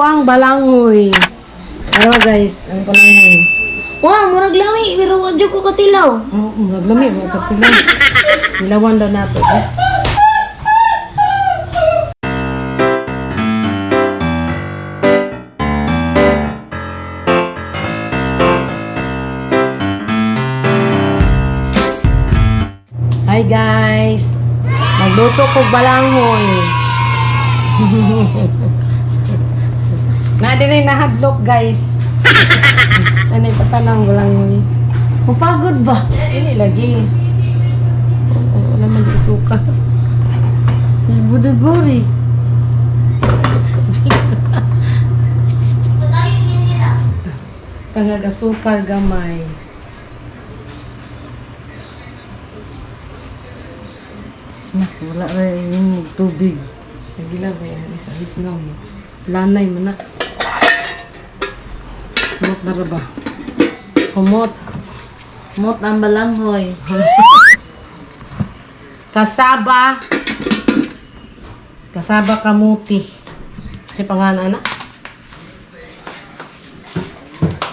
ang balangoy. Ano guys, ang balangoy. Wow, murag lami, pero wadyo ko katilaw. Oh, maglami, magkatilaw. Ilawan daw nato. Hi guys! Magluto ko balangoy. Na din nahadlok guys. Anay patanang balangoy. Mapagod ba? Ini lagi. Wala man di suka. Buduburi. Tangag asukar gamay. Nah, wala rin yung tubig. Nagila ba yan? Alis nga mo. Lanay mo na. Kumot na ba? Kumot. Mot ang balanghoy. Kasaba. Kasaba kamuti. Kasi pangalan na.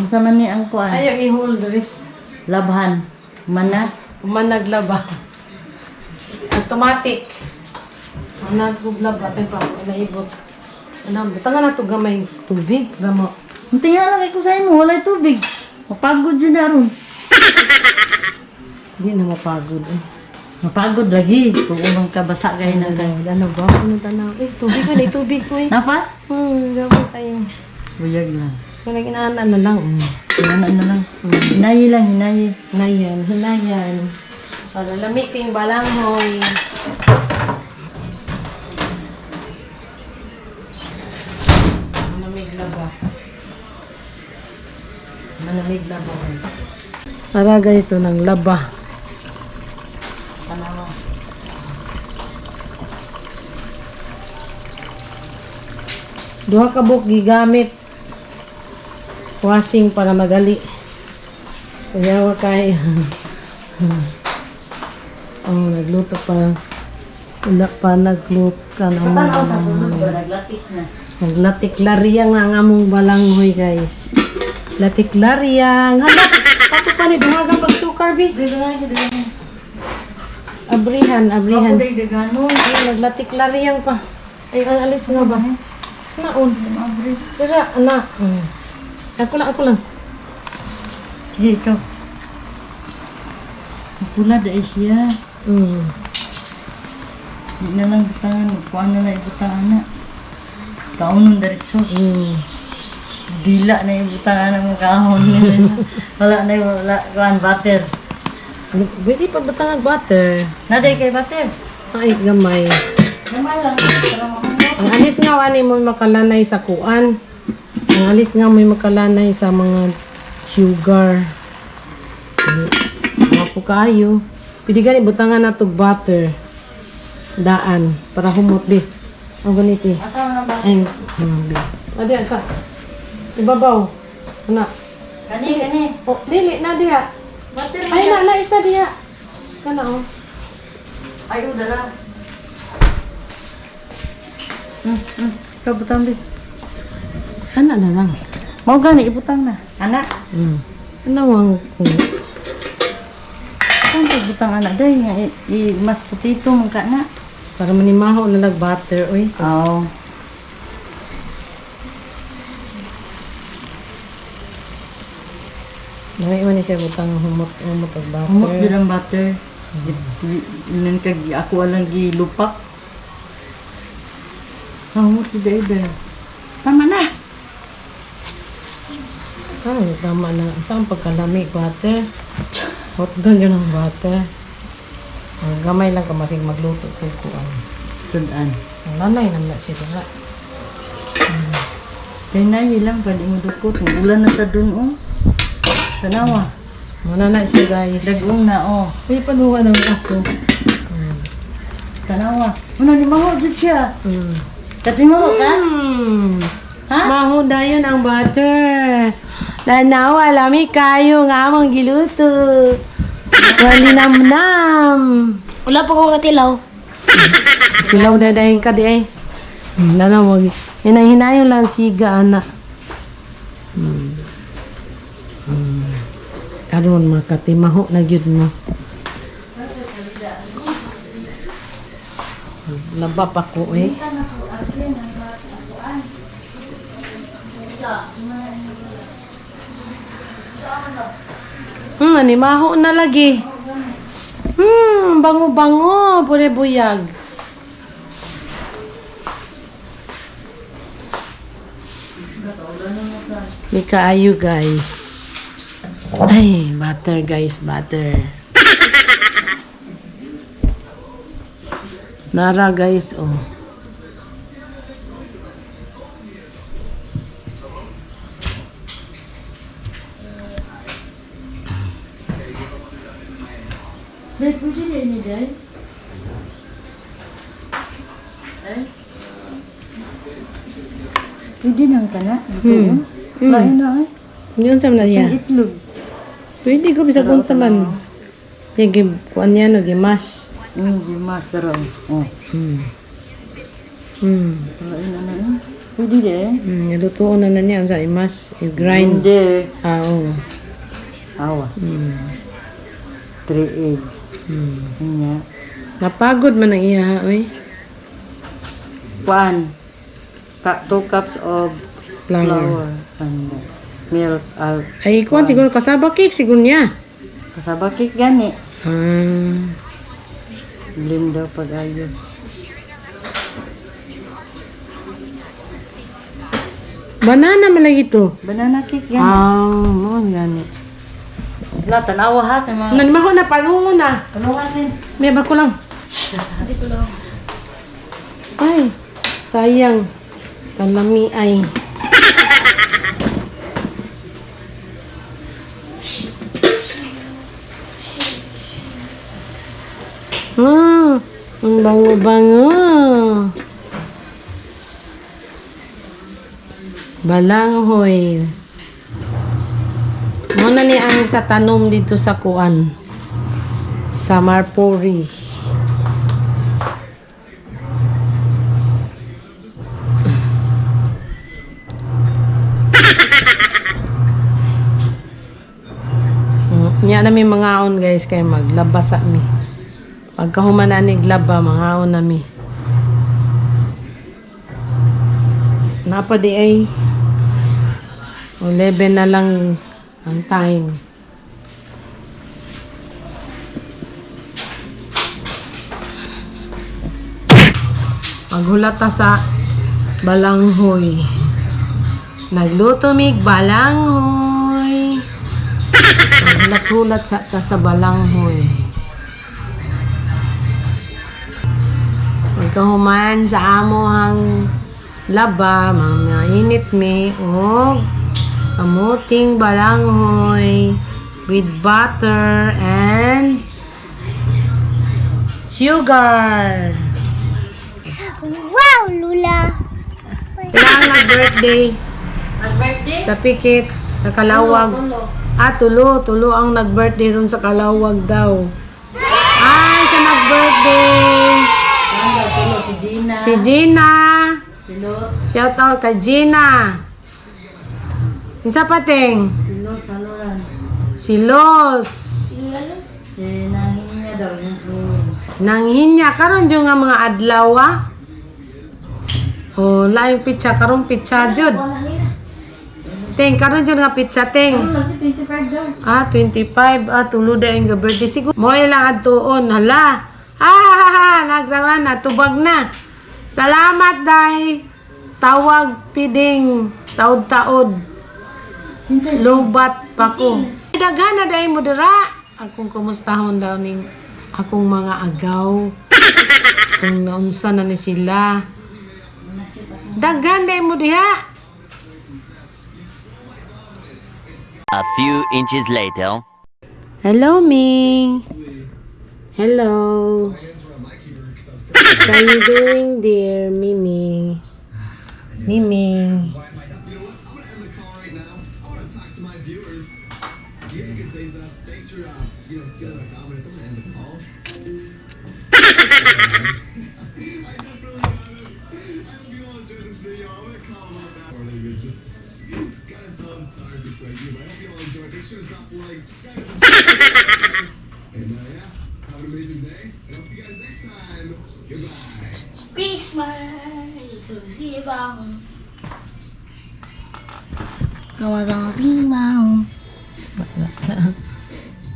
Ang sama ni ang kuan. Ayaw i-hold this. Labhan. Mana. Managlaba. Automatic. Ano ko blaba tayo pa naibot. Ano, butangan na to gamay tubig, gamo. Hindi nga lang ko sa imo, walay tubig. Mapagod yun na ron. Hindi na mapagod. Mapagod lagi. Tuunang kabasa kayo na kayo. Ano ba? Ano tanaw? Tubig ko na, tubig ko eh. Napa? Gamo tayo. Buyag lang. Kung inaanan na lang. Hinaan na lang. Hinayi lang, hinayi. Hinayan, hinayan. Para lamig kayong balanghoy. Manamig laba. Manamig laba. Para guys, ito ng laba. Tanawa. Duha ka buok gigamit. Washing para madali. Kaya kay ang nagluto pa. Wala pa nagluto ka na Tanawa sa sulod ba? Naglatik na. Naglatik-lariyang ang among balanghoy guys. Latik-lariyang. Hala, pato pa ni dumagang pagsukar bi. Dagan ka, dagan. Abrihan. Ako day daganon. Ay, naglatik-lariyang pa. Ay, ang alis nga ba? Naon. Dira, anak. Ako lang. Sige, ikaw. Pula dahil siya. Hindi na lang butangan. Kuhaan na lang ibutangan na. Kaunong diretso. Dila na ibutangan ng mga kahon nila. Wala na yung kuhaan butter. Pwede pa batangan butter. Naday kay butter. Ay, gamay. Naman lang. Para makamot. Ang alis nga wani mo makalanay sa kuan. Ang alis nga may makalanay sa mga sugar. Mga po kayo. Pwede gani butangan na to butter. Daan. Para humot di. Ang ganiti. Asama na ba? Ay, Nadia, sa. Ibabaw. Anak. Kani. Oh, dili, Nadia. Butter Ay, na, isa diya. Kana, oh. Ay, udara. Ikaw butang din. Ana na lang. Mau gani ibutang na. Anak. Ano ang Saan ka butang anak? Day, mas putito mong ka na. para manimaho na lag butter, oy. So, Oo. Nangaiwan niya siya butang humot ang butter. Humot din ang butter. Inan kag ako alang gilupak. Humot din day. Tama na. Tama na. Saan pagkalami butter? Hot doon yun ang butter. Ang gamay lang kamasig magluto ko kuan. Sudan. Ang nanay naman na sila nga. Kaya na lang pwede mo dukot. Ang ulan na sa dun oh. Tanawa. Muna na siya guys. Dagong na oh. Uy, panuwa ng aso. Tanawa. Ano ni maho dyan siya? Mm. Kati mo ka? Ha? Mahuda yun ang butter. Lanawa, lami kayo nga amang giluto. Walinamnam. Wala pa ko katilaw. Kilaw na dahil ka di ay. Nana, wag. Hinay-hinayon lang siga, ana. Karon makatimaho na gyud mo. Laba pa ko eh. Animaho na lagi. Bango-bango, pure buyag. Di kaayo guys. Ay, butter guys, butter. Nara guys, oh. Dahil pwede din ni Dahil. Pwede nang ka na. Lain na eh. Yun sa na Ang niya. itlog. Pwede ko bisa kung sa man. Yung kuan niya no, gimas. Di master ang. Oh. Lain na na. Pwede din. Nilutuon na niya sa imas. I-grind. Hindi. Oo. Awas. 3 egg. Nga. Napagod man ang iya, oy. 2 cups of flour and milk. Ay, kuan siguro kasaba cake siguro niya. Kasaba cake gani. Blend daw pag ayo. Banana malagi to. Banana cake gani. Mo gani. La tanawa ha kay mga Nanimako na palungo na. tulungan din. May bako lang. Hindi ko lang. Ay, sayang. Kalami ay. Ang bango-bango. Balanghoy. Muna ni ang sa tanom dito sa kuan. Sa Marpori. Nya na mi mangaon guys kay maglaba sa mi. Pagkahuman na ni glaba mangaon na mi. Napa di ay 11 na lang ang time. Maghulata sa balanghoy. Nagluto mig balanghoy. Naghulat-hulat sa balanghoy. Pagkahuman sa amohang laba, mga init mi, og kamuting balanghoy with butter and sugar. Wow, Lula! Kailangan nag-birthday Nag-birthday? sa Pikit, sa Kalawag. Tulo ang nag-birthday ron sa Kalawag daw. Ay, sa nag-birthday! Si Gina. Si Gina! Silo. Shout out kay Gina! Sinsa pating? Silo, saluran. Si Los! Si nangin niya daw yung si... Nanghinya karon jud nga mga adlaw ah. Oh, laing pizza karon pizza jud. Teng karon jud nga pizza teng. Lagi 25 daw. 25 tulo da ang birthday siguro. Mo lang adtuon hala. Nagsawa na tubag na. Salamat day. Tawag piding taod-taod. Lobat pa ko. Daghana day mo dira. Akong kumustahon daw ning akong mga agaw. Kung naunsa na ni sila. Daghan day mo diha. A few inches later. Hello, Ming. Hello. What are you doing, dear Mimi? Mimi. Peace, my susibang. Kawasan sibang.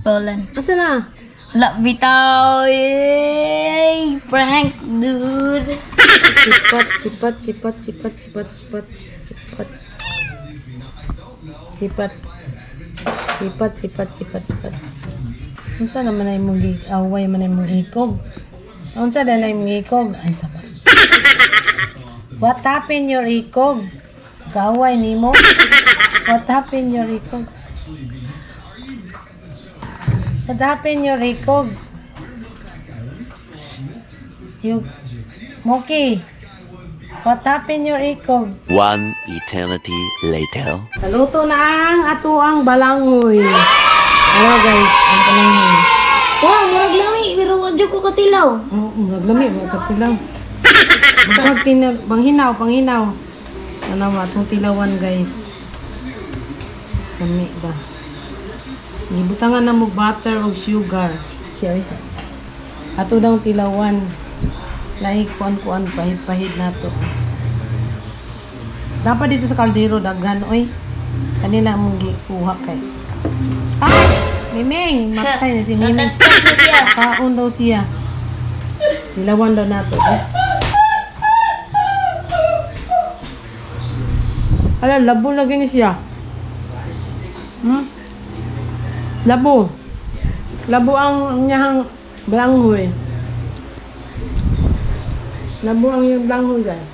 Tolan. Asa na? Wala bitaw. Yay! Prank, dude. Sipat, sipat, sipat, sipat, sipat, sipat, sipat. Sipat. Sipat, sipat, sipat, sipat. Unsa naman ay mong away man ay mong ikog? Unsa na ay mong ikog? Ay, sabat. What happened your ikog? Kaaway nimo? What happened your ikog? What happened your ikog? You, Moki. What happened your ikog? One eternity later. Naluto na ang atuang balangoy. Hello guys, ang balangoy. Wow, murag lami. Pero wadyo ko katilaw. Oh, maglami, magkatilaw. Panghinaw, panghinaw. Tanawa, itong tilawan guys. Sami ba? Ibutangan na mo butter o sugar. Siya ato daw tilawan. Lahi kuan-kuan, pahid-pahid na to. Dapat dito sa kaldero, daghan, oy. Kanila mong gikuha kay. Ah! Miming! Matay na si Miming. Natatak na siya. Kaon daw siya. Tilawan daw nato. Eh. Ala, labo lagi ni siya. Hmm? Labo. Labo ang niyang balanghoy. Labo ang yung balanghoy guys.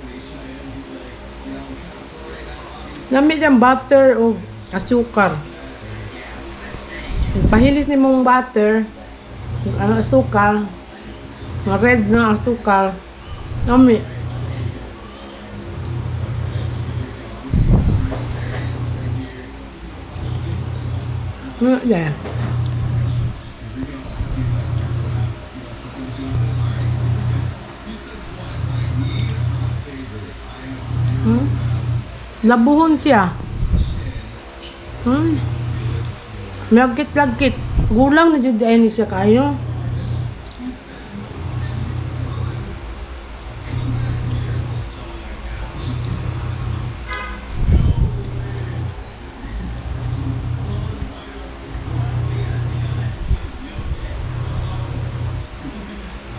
Lamit yung butter o asukar. Pahilis ni mong butter, ano asukal, mga red na asukal, nami. Yeah. Labuhon siya. Lagkit-lagkit. Gulang na dyan dyan siya kayo.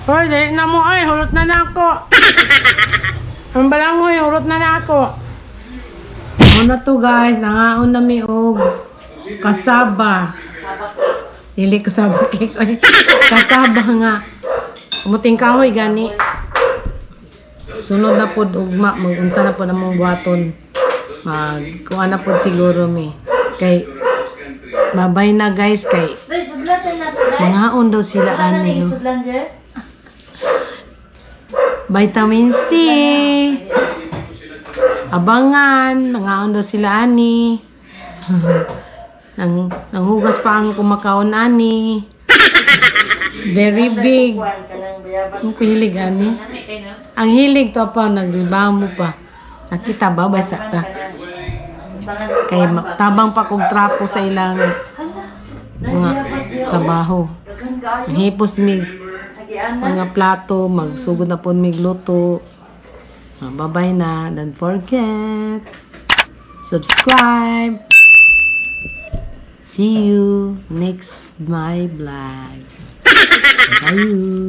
Hoy, dali na mo ay. Hulot na na ako. Ang balangoy, hulot na na ako. Ano to guys, nangaon na mi og kasaba. Dili kasaba cake. Ay, kasaba nga. Kumuting kahoy gani. Sunod na pod ugma, mag-unsa na pod among buhaton. Kuha na pod siguro mi. Kay babay na guys kay Dahil sudlatan na to, dahil. mangaon daw sila ani. No? Sudlan dyan. Vitamin C. Abangan, mangaon daw sila ani. Nanghugas pa ang kumakaon ani. Very big. Kuhan ka ng bayabas. Ang hilig ani. Ang hilig to pa, naglibamo pa. Nakita ba, bay sakta. Kay tabang pa kong trapo sa ilang mga trabaho. Daghan ka. Hipos mig Hagian na. mga plato, magsugod na po migluto. Bye-bye na. Don't forget. Subscribe. See you next my vlog. Bye.